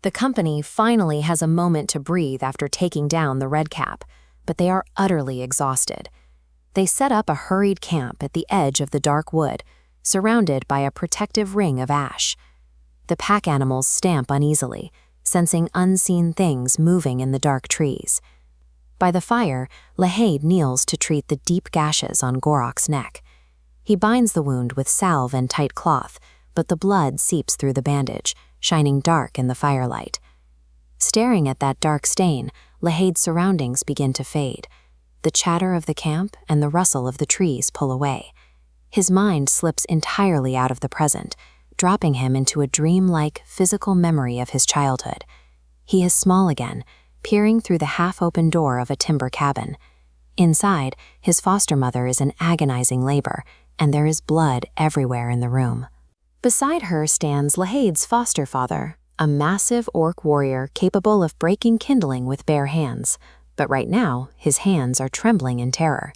The company finally has a moment to breathe after taking down the red cap, but they are utterly exhausted. They set up a hurried camp at the edge of the dark wood, surrounded by a protective ring of ash. The pack animals stamp uneasily, sensing unseen things moving in the dark trees. By the fire, Lahade kneels to treat the deep gashes on Gorok's neck. He binds the wound with salve and tight cloth, but the blood seeps through the bandage, shining dark in the firelight. Staring at that dark stain, Lahade's surroundings begin to fade. The chatter of the camp and the rustle of the trees pull away. His mind slips entirely out of the present, dropping him into a dreamlike, physical memory of his childhood. He is small again, peering through the half-open door of a timber cabin. Inside, his foster mother is in agonizing labor, and there is blood everywhere in the room. Beside her stands Lahade's foster father, a massive orc warrior capable of breaking kindling with bare hands, but right now, his hands are trembling in terror.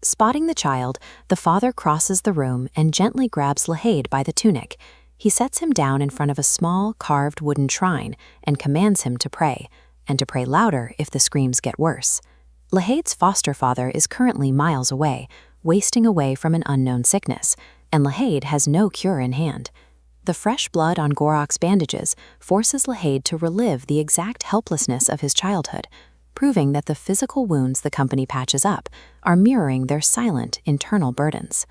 Spotting the child, the father crosses the room and gently grabs Lahade by the tunic. He sets him down in front of a small, carved wooden shrine and commands him to pray, and to pray louder if the screams get worse. Lahade's foster father is currently miles away, wasting away from an unknown sickness, and Lahade has no cure in hand. The fresh blood on Gorok's bandages forces Lahade to relive the exact helplessness of his childhood, proving that the physical wounds the company patches up are mirroring their silent, internal burdens.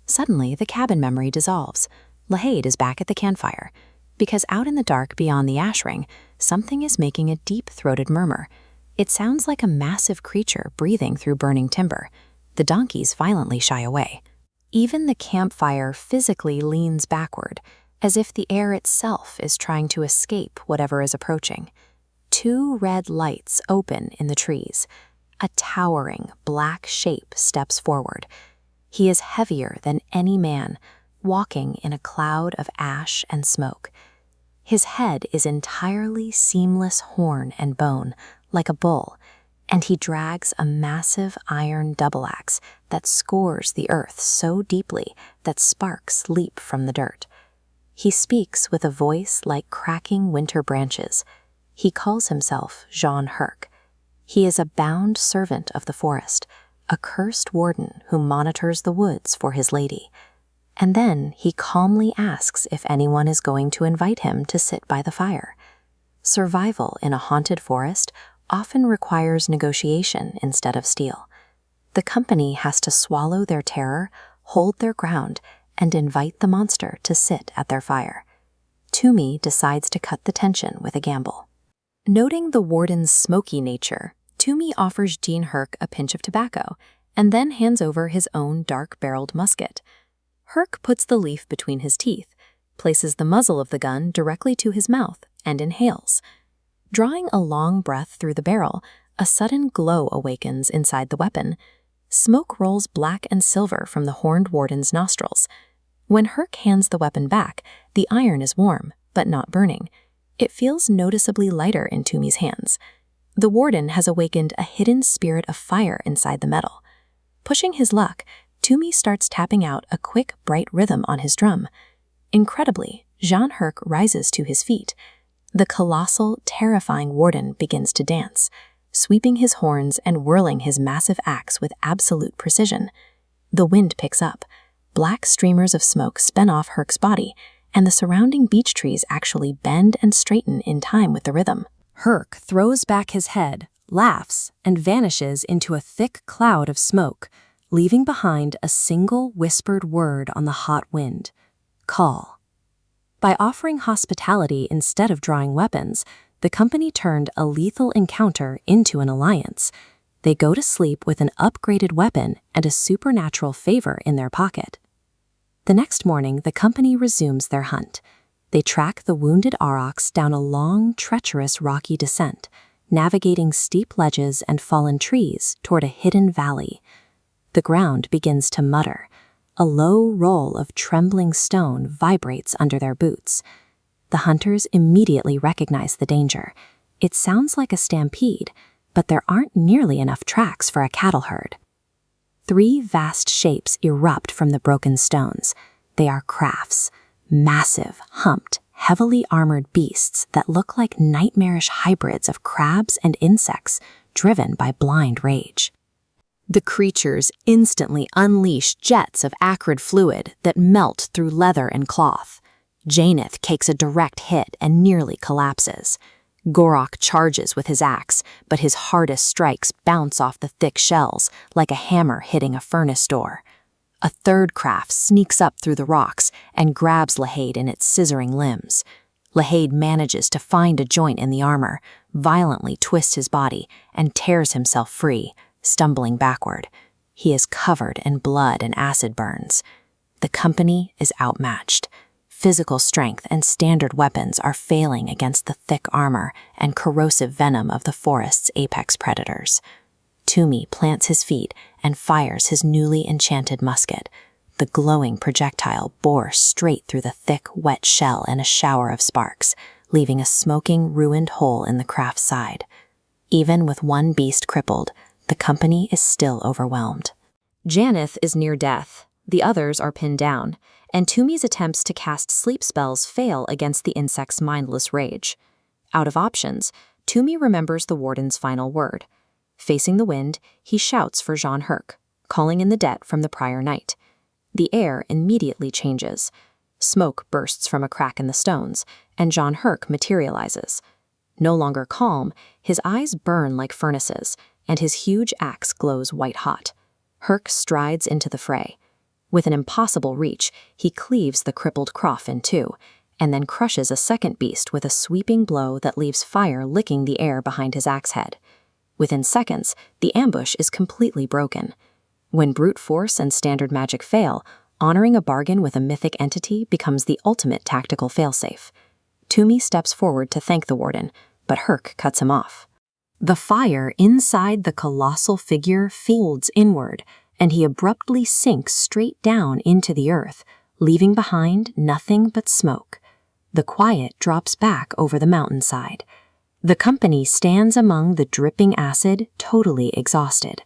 Suddenly, the cabin memory dissolves. Lahade is back at the campfire, because out in the dark beyond the ash ring, something is making a deep-throated murmur. It sounds like a massive creature breathing through burning timber. The donkeys violently shy away. Even the campfire physically leans backward, as if the air itself is trying to escape whatever is approaching. Two red lights open in the trees. A towering, black shape steps forward. He is heavier than any man, walking in a cloud of ash and smoke. His head is entirely seamless horn and bone, like a bull, and he drags a massive iron double axe that scores the earth so deeply that sparks leap from the dirt. He speaks with a voice like cracking winter branches. He calls himself Jean Herc. He is a bound servant of the forest, a cursed warden who monitors the woods for his lady. And then he calmly asks if anyone is going to invite him to sit by the fire. Survival in a haunted forest often requires negotiation instead of steel. The company has to swallow their terror, hold their ground, and invite the monster to sit at their fire. Toomey decides to cut the tension with a gamble. Noting the warden's smoky nature, Toomey offers Jean Herc a pinch of tobacco and then hands over his own dark-barreled musket. Herc puts the leaf between his teeth, places the muzzle of the gun directly to his mouth, and inhales. Drawing a long breath through the barrel, a sudden glow awakens inside the weapon. Smoke rolls black and silver from the horned warden's nostrils. When Herc hands the weapon back, the iron is warm, but not burning. It feels noticeably lighter in Toomey's hands. The warden has awakened a hidden spirit of fire inside the metal. Pushing his luck, Toomey starts tapping out a quick, bright rhythm on his drum. Incredibly, Jean Herc rises to his feet. The colossal, terrifying warden begins to dance, sweeping his horns and whirling his massive axe with absolute precision. The wind picks up. Black streamers of smoke spin off Herc's body, and the surrounding beech trees actually bend and straighten in time with the rhythm. Herc throws back his head, laughs, and vanishes into a thick cloud of smoke, leaving behind a single whispered word on the hot wind: call. By offering hospitality instead of drawing weapons, the company turned a lethal encounter into an alliance. They go to sleep with an upgraded weapon and a supernatural favor in their pocket. The next morning, the company resumes their hunt. They track the wounded aurochs down a long, treacherous rocky descent, navigating steep ledges and fallen trees toward a hidden valley. The ground begins to mutter. A low roll of trembling stone vibrates under their boots. The hunters immediately recognize the danger. It sounds like a stampede, but there aren't nearly enough tracks for a cattle herd. 3 vast shapes erupt from the broken stones. They are crafts, massive, humped, heavily armored beasts that look like nightmarish hybrids of crabs and insects driven by blind rage. The creatures instantly unleash jets of acrid fluid that melt through leather and cloth. Janeth takes a direct hit and nearly collapses. Gorok charges with his axe, but his hardest strikes bounce off the thick shells like a hammer hitting a furnace door. A third craft sneaks up through the rocks and grabs Lahade in its scissoring limbs. Lahade manages to find a joint in the armor, violently twists his body, and tears himself free, stumbling backward. He is covered in blood and acid burns. The company is outmatched. Physical strength and standard weapons are failing against the thick armor and corrosive venom of the forest's apex predators. Toomey plants his feet and fires his newly enchanted musket. The glowing projectile bore straight through the thick, wet shell in a shower of sparks, leaving a smoking, ruined hole in the craft's side. Even with one beast crippled, the company is still overwhelmed. Janeth is near death. The others are pinned down, and Toomey's attempts to cast sleep spells fail against the insect's mindless rage. Out of options, Toomey remembers the warden's final word. Facing the wind, he shouts for Jean Herc, calling in the debt from the prior night. The air immediately changes. Smoke bursts from a crack in the stones, and Jean Herc materializes. No longer calm, his eyes burn like furnaces, and his huge axe glows white-hot. Herc strides into the fray. With an impossible reach, he cleaves the crippled Croft in two, and then crushes a second beast with a sweeping blow that leaves fire licking the air behind his axe head. Within seconds, the ambush is completely broken. When brute force and standard magic fail, honoring a bargain with a mythic entity becomes the ultimate tactical failsafe. Toomey steps forward to thank the warden, but Herc cuts him off. The fire inside the colossal figure folds inward, and he abruptly sinks straight down into the earth, leaving behind nothing but smoke. The quiet drops back over the mountainside. The company stands among the dripping acid, totally exhausted.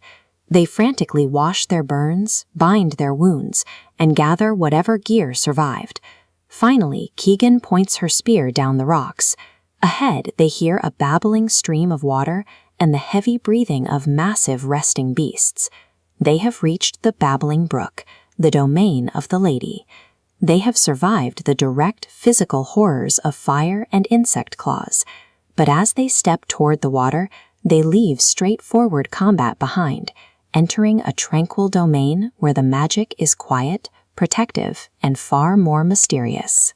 They frantically wash their burns, bind their wounds, and gather whatever gear survived. Finally, Keegan points her spear down the rocks. Ahead, they hear a babbling stream of water and the heavy breathing of massive resting beasts. They have reached the babbling brook, the domain of the lady. They have survived the direct physical horrors of fire and insect claws. But as they step toward the water, they leave straightforward combat behind, entering a tranquil domain where the magic is quiet, protective, and far more mysterious.